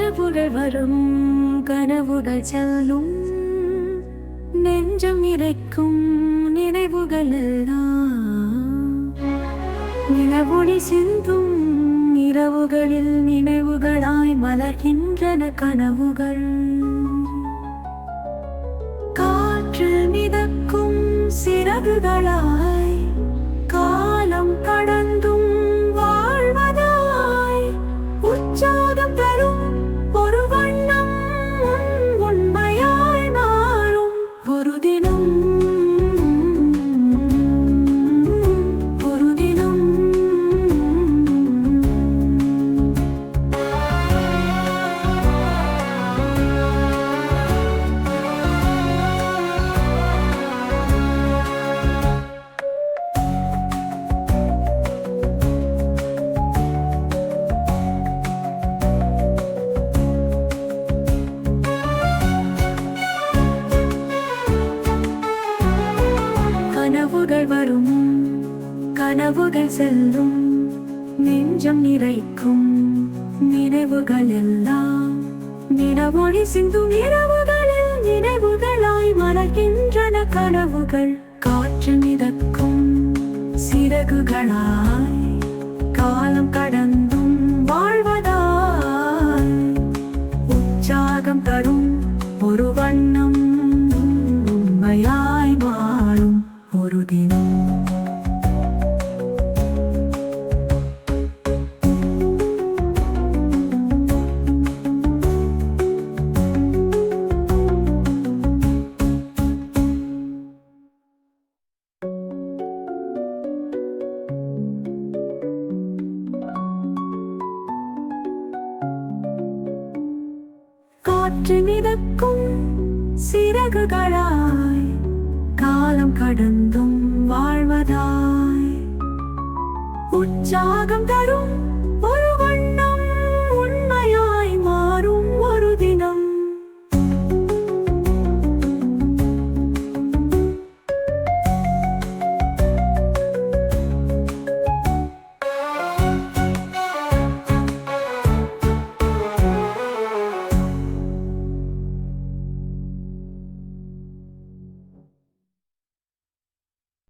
நினைவுகள் வரும் கனவுகள் செல்லும் நெஞ்சம் இறைக்கும் நினைவுகள் நிலவொளி சிந்தும் இரவுகளில் நினைவுகளாய் மலர்கின்றன கனவுகள் காற்றில் மிதக்கும் சிறகுகளாய் காலம் கடந்தும் வாழ்வதாய் உற்சாகம் தரும் ஒரு வண்ணம் உண்மையாய் மாறும் ஒரு தினம் கனவுகள் வரும் கனவுகள் செல்லும் நெஞ்சம் நிறைக்கும் நினைவுகள் எல்லாம் நிலவொளி சிந்தும் இரவுகளில் நினைவுகளாய் மலர்கின்றன கனவுகள் காற்று மிதக்கும் சிறகுகளாய் காலம் கடந்தும் வாழ்வதாய் உற்சாகம் தரும் ஒரு வண்ணம் உண்மையாய் மாறும் ஒரு தினம் காற்று மிதக்கும் சிறகுகளாய் காலம் கடந்தும் வாழ்வதாய் உற்சாகம் தரும்